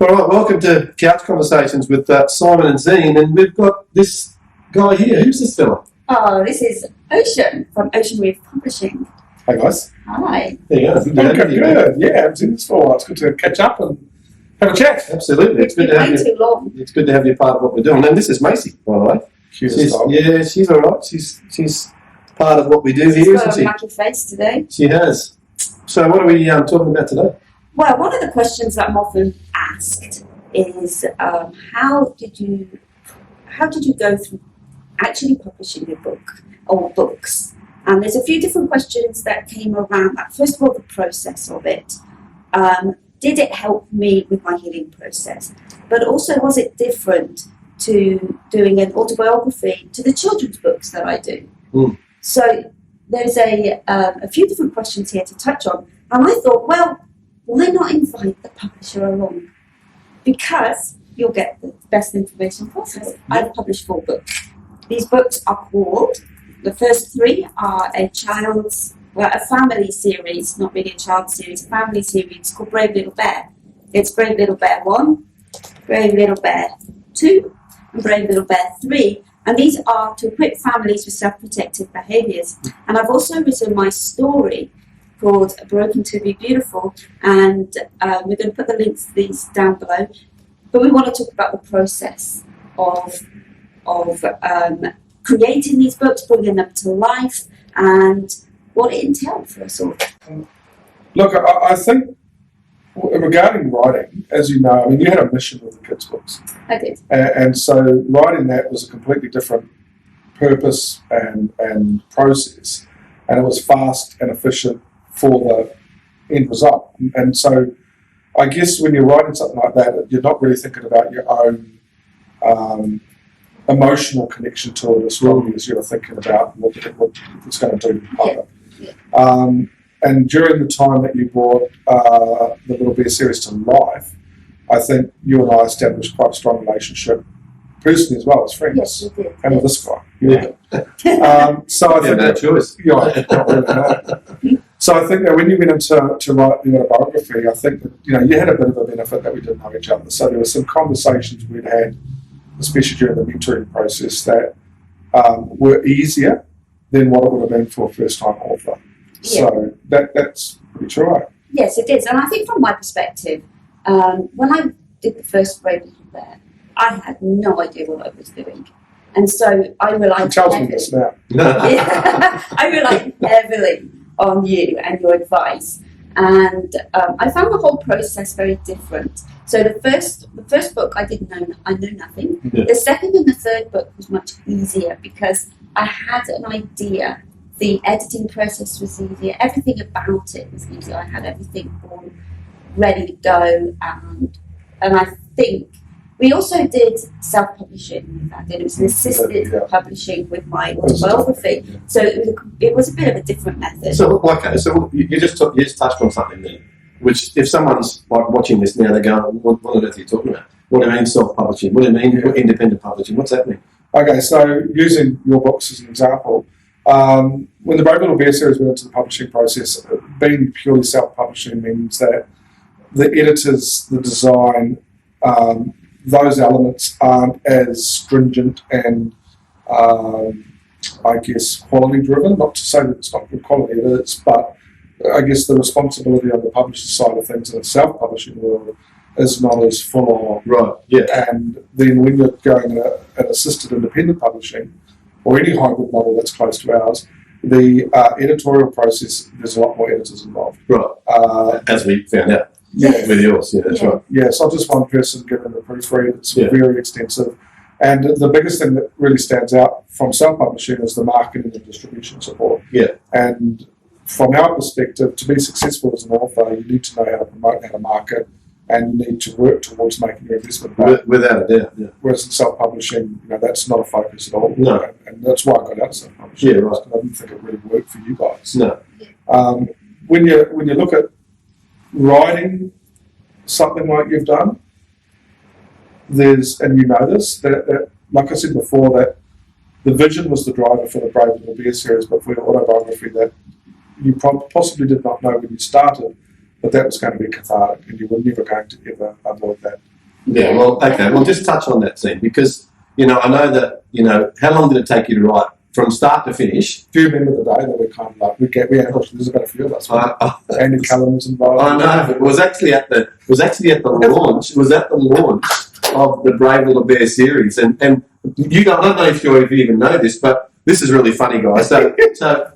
All right, welcome to Couch Conversations with Simon and Xene, and we've got this guy here. Who's this fella? Oh, this is Ocean from Ocean Reeve Publishing. Hey guys. Hi. There you go. Good. Yeah, I haven't seen this for a while. It's good to catch up and have a chat. Absolutely. It's been way too long. It's good to have you part of what we're doing. And this is Macy, by the way. She's all right. She's part of what we do here, isn't she? She's got a wacky face today. She has. So what are we talking about today? Well, one of the questions that I'm often asked is how did you go through actually publishing a book or books? And there's a few different questions that came around that. First of all, the process of it. Did it help me with my healing process? But also, was it different to doing an autobiography to the children's books that I do? Mm. So there's a few different questions here to touch on. And I thought, well, why not invite the publisher along? Because you'll get the best information possible. I've published 4 books. These books are called, the first 3 are a family series, not really a child series, a family series called Brave Little Bear. It's Brave Little Bear 1, Brave Little Bear 2, and Brave Little Bear 3. And these are to equip families with self-protective behaviours. And I've also written my story called Broken to Be Beautiful, and we're going to put the links to these down below. But we want to talk about the process of creating these books, bringing them to life, and what it entailed for us all. Look, I think regarding writing, as you know, I mean, you had a mission with the kids' books. I did. And so writing that was a completely different purpose and process, and it was fast and efficient for the end result. And so I guess when you're writing something like that, you're not really thinking about your own emotional connection to it as strongly as you're thinking about what it's going to do to the public. Yeah. And during the time that you brought the Little Bear series to life, I think you and I established quite a strong relationship personally as well as friends. Yes, we did. And with this guy. Yeah. So I think no choice. Yeah, not really, no. So I think that when you went into write the autobiography, I think that you had a bit of a benefit that we didn't know each other. So there were some conversations we'd had, especially during the mentoring process, that were easier than what it would have been for a first-time author. Yeah. So that's pretty true, right? Yes, it is. And I think from my perspective, when I did the first Brave Little Bear, I had no idea what I was doing. And so I relied Tells me this now. I relied heavily on you and your advice. And I found the whole process very different. So the first book I knew nothing. Yeah. The second and the third book was much easier because I had an idea. The editing process was easier. Everything about it was easier. I had everything all ready to go. And I think we also did self-publishing with that. It was an assisted publishing with my autobiography. Yeah. So it was a bit of a different method. So you just touched on something there, which if someone's like watching this now, they're going, "What on earth are you talking about? What do you mean self-publishing? What do you mean independent publishing? What's that mean?" Okay, so using your books as an example, when the Brave Little Bear series went into the publishing process, being purely self-publishing means that the editors, the design, those elements aren't as stringent and, I guess, quality-driven. Not to say that it's not good quality, it is, but I guess the responsibility on the publisher's side of things in a self-publishing world is not as full on. Right, yeah. And then when you're going an assisted independent publishing, or any hybrid model that's close to ours, the editorial process, there's a lot more editors involved. Right, as we found out. Yeah. With yours, yeah, that's right. Yeah, it's not just one person giving the proofread, it's Yeah. very extensive. And the biggest thing that really stands out from self-publishing is the marketing and distribution support. Yeah. And from our perspective, to be successful as an author, you need to know how to promote, how to market, and you need to work towards making your investment back. Without a doubt, yeah. Whereas in self-publishing, that's not a focus at all. No. And that's why I got out of self-publishing. Yeah, right. Because I didn't think it really worked for you guys. No. When you look at writing something like you've done, and you know this, that like I said before, that the vision was the driver for the Brave Little Bear series, but for your autobiography, that you possibly did not know when you started, but that was going to be cathartic, and you were never going to ever avoid that Yeah, well, okay, well, just touch on that scene because, I know that, how long did it take you to write from start to finish? Do you remember the day that we kind of like, there's about a few of us. Andy Cullen was involved. I know, but it was actually at the launch. It was at the launch of the Brave Little Bear series. And you don't, I don't know if you even know this, but this is really funny, guys. So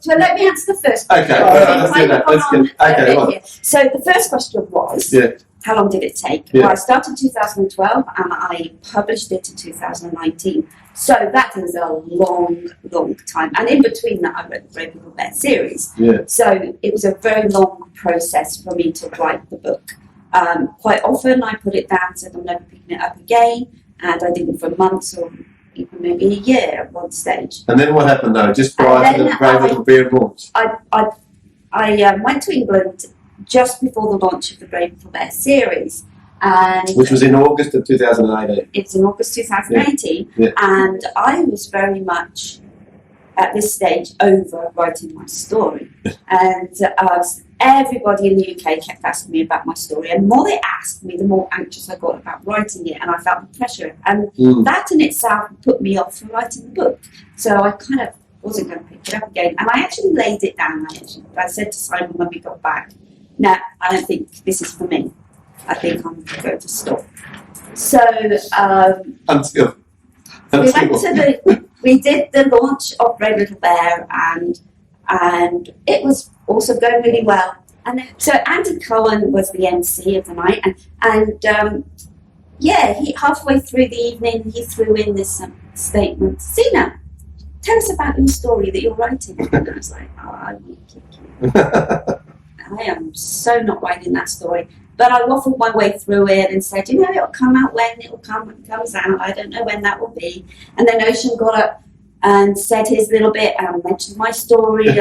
let me answer the first question. Okay, let's do that. So the first question was, how long did it take? Yeah. Well, I started in 2012 and I published it in 2019. So that is a long, long time. And in between that, I wrote the Brave Little Bear series. Yeah. So it was a very long process for me to write the book. Quite often I put it down, said I'm never picking it up again, and I didn't for months or even maybe a year at one stage. And then what happened though, just prior to the Brave Little Bear launch? I went to England just before the launch of the Brave Little Bear series. Which was in August of 2018. It's in August 2018, and I was very much at this stage over writing my story. And everybody in the UK kept asking me about my story, and the more they asked me, the more anxious I got about writing it, and I felt the pressure. And that in itself put me off from writing the book. So I kind of wasn't going to pick it up again. And I actually laid it down. I said to Simon when we got back, no, I don't think this is for me. I think I'm going to stop. So until we did the launch of Brave Little Bear, and it was also going really well. And so Andy Cullen was the MC of the night, and he halfway through the evening he threw in this statement, Xene, tell us about your story that you're writing. And I was like, I am so not writing that story. But I waffled my way through it and said, it'll come out when it'll come when it comes out. I don't know when that will be. And then Ocean got up and said his little bit and mentioned my story. And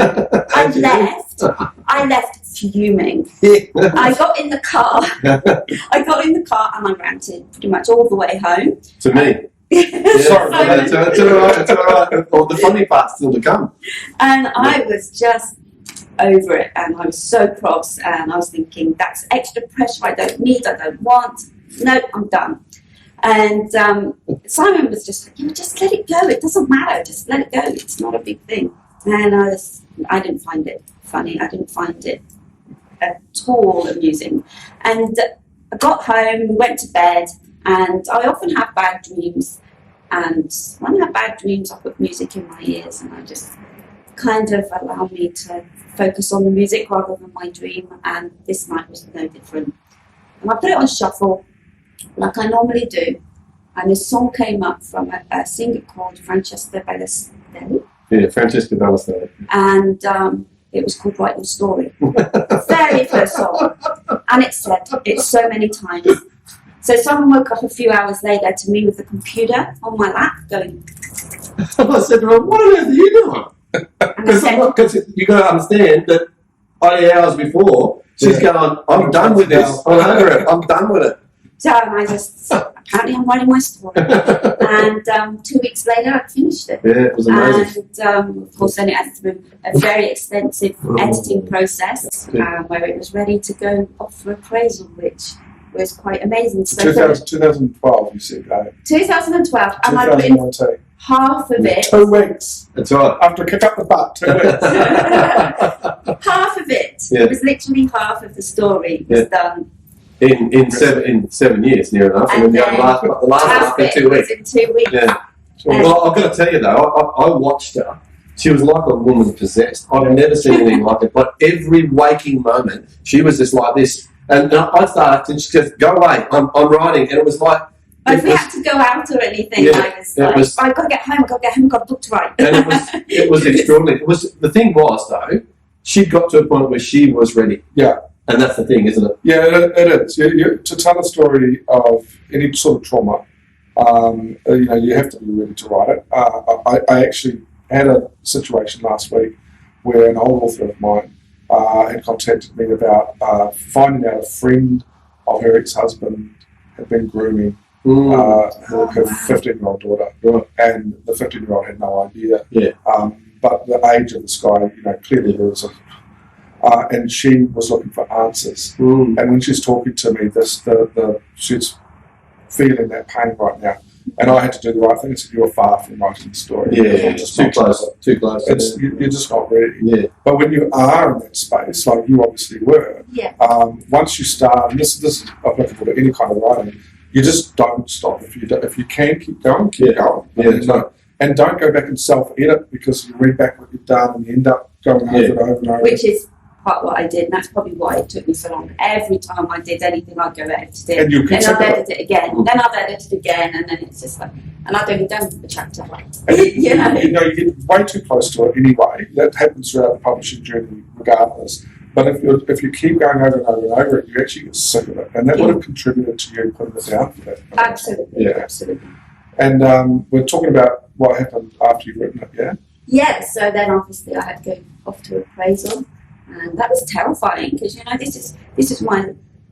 I left fuming. I got in the car. And I ranted pretty much all the way home. To me. Sorry, it's all right. All the funny part's still to come. And I was just over it, and I was so cross, and I was thinking, that's extra pressure I don't need, I don't want. No, I'm done. And Simon was just like, just let it go, it doesn't matter, just let it go, it's not a big thing. And I didn't find it funny, I didn't find it at all amusing. And I got home, we went to bed, and I often have bad dreams, and when I have bad dreams I put music in my ears, and I just kind of allow me to focus on the music rather than my dream, and this night was no different. And I put it on shuffle like I normally do, and this song came up from a singer called Francesca Ballesteros. Yeah, Francesca Ballesteros. And it was called Write Your Story. Very first song. And it said it so many times. So someone woke up a few hours later to me with the computer on my lap going... I said to him, what on earth are you doing? Because you got to understand that 8 hours before, she's going, I'm done with this. I'm over it. I'm done with it. So I just, apparently I'm writing my story. And 2 weeks later, I finished it. Yeah, it was amazing. And of course, then it went through a very extensive editing process where it was ready to go off for appraisal, which was quite amazing. So 2012, you said, right? 2012. And I put in half of it. 2 weeks. That's right. After kick up the butt, 2 weeks. Half of it. It was literally half of the story was done. In 7 years, near enough. And then the last half in 2 weeks. In 2 weeks. Yeah. Well, I've got to tell you though, I watched her. She was like a woman possessed. I've never seen anything like it. But every waking moment, she was just like this. And I started, and she just go away. I'm writing, and it was like. If we had to go out or anything, I was like, I've got to get home. I've got to get book to write. And it was extraordinary. The thing was though, she got to a point where she was ready. Yeah. And that's the thing, isn't it? Yeah, it is. To tell a story of any sort of trauma, you have to be ready to write it. I actually had a situation last week where an old author of mine had contacted me about finding out a friend of her ex-husband had been grooming her 15-year-old daughter, and the 15-year-old had no idea. Yeah. But the age of this guy, clearly there was and she was looking for answers. And when she's talking to me, she's feeling that pain right now. And I had to do the right thing and said, you're far from writing the story. Yeah, You're yeah, just too not- close. Too close. You're just not ready. Yeah. But when you are in that space, like you obviously were, Yeah. once you start, and this is applicable to any kind of writing, you just don't stop. If you can keep going, keep going. Yeah, And don't go back and self-edit because you read back what you've done and you end up going over and over and over. Which is part what I did, and that's probably why it took me so long. Every time I did anything, I'd go edit it, And you then I'd consider edit it again, then I'd edit it again, and then it's just like, and I'd only done the chapter. and You know. you get way too close to it anyway. That happens throughout the publishing journey regardless. But if you keep going over and over and over it, you actually get sick of it. And that would have contributed to you putting it down for that. Absolutely, Yeah. absolutely. And we're talking about what happened after you've written it, yeah? Yeah, so then obviously I had to go off to appraisal, and that was terrifying because this is my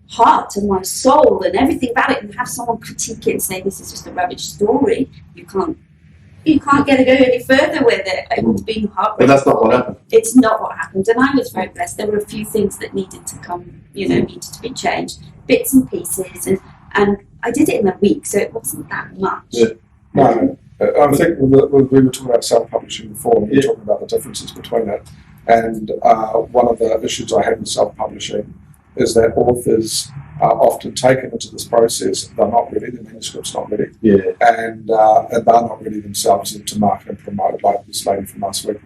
heart and my soul and everything about it, and have someone critique it and say this is just a rubbish story. You can't get to go any further with it. It would have been But heartbreaking. that's not what happened. It's not what happened, and I was very blessed. There were a few things that needed to come, needed to be changed, bits and pieces, and I did it in a week, so it wasn't that much. Yeah. No, I think we were talking about self-publishing before, and we were talking about the differences between it. And one of the issues I have with self-publishing is that authors are often taken into this process. They're not ready, the manuscript's not ready, Yeah. and they're not ready themselves to market and promote, like this lady from last week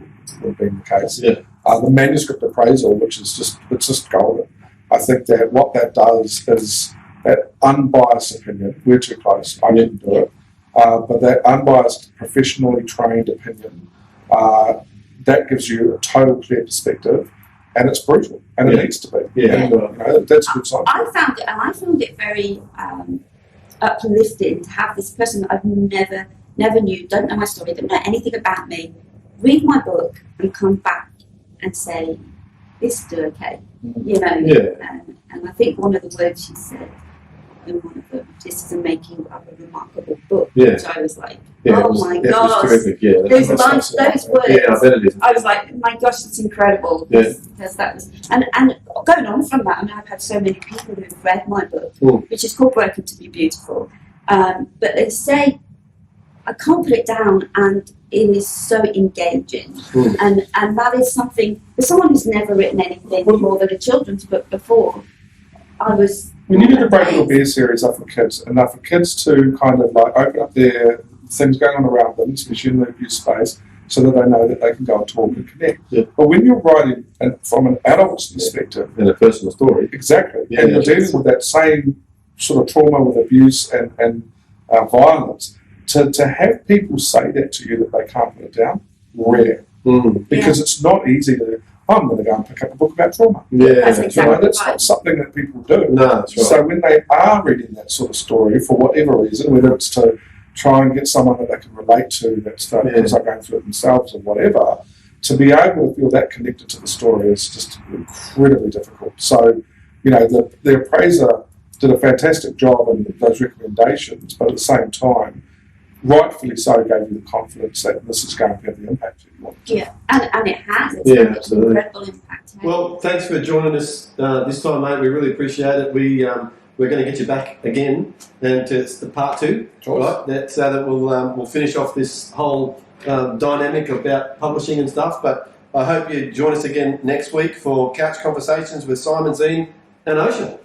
would have been the case. Yeah. The manuscript appraisal, which is just golden. I think that what that does is that unbiased opinion. We're too close. I didn't do it. But that unbiased, professionally trained opinion, that gives you a total clear perspective, and it's brutal, and it needs to be. Yeah. And, that's a good sign. I found it very uplifting to have this person that I've never knew, don't know my story, don't know anything about me, read my book and come back and say, this is okay, Yeah. and I think one of the words she said in one of them, this is a making of a remarkable book, Yeah. which I was like, Yeah, oh it was, my it was gosh, terrific. Yeah. those That's lines, those words, Yeah, I bet it is. I was like, my gosh, that's incredible. Yeah. Because that was, and going on from that, I mean, I've had so many people who've read my book, which is called Broken to Be Beautiful, but they say, I can't put it down, and it is so engaging. And that is something, for someone who's never written anything more than a children's book before, I was... When you did the Break Little Bear series up for kids, and for kids to kind of like open up their things going on around them, especially in the abuse space, so that they know that they can go and talk and connect. Yeah. But when you're writing from an adult's perspective, And a personal story. exactly, Yeah, and you're yeah. dealing with that same sort of trauma with abuse and violence, to have people say that to you that they can't put it down, rare. Because it's not easy to, I'm going to go and pick up a book about trauma. Yeah, That's exactly That's right. not something that people do. No, that's right. So when they are reading that sort of story, for whatever reason, whether it's to try and get someone that they can relate to that's going through it themselves or whatever, to be able to feel that connected to the story is just incredibly difficult. So, the appraiser did a fantastic job in those recommendations, but at the same time, rightfully so, gave you the confidence that this is going to have the impact that you want. Yeah, and it has. It's Yeah, had an absolutely. incredible impact. Well, thanks for joining us this time, mate. We really appreciate it. We're going to get you back again, and it's the part 2, right? That we'll finish off this whole dynamic about publishing and stuff. But I hope you join us again next week for Couch Conversations with Simon, Xene, and Ocean.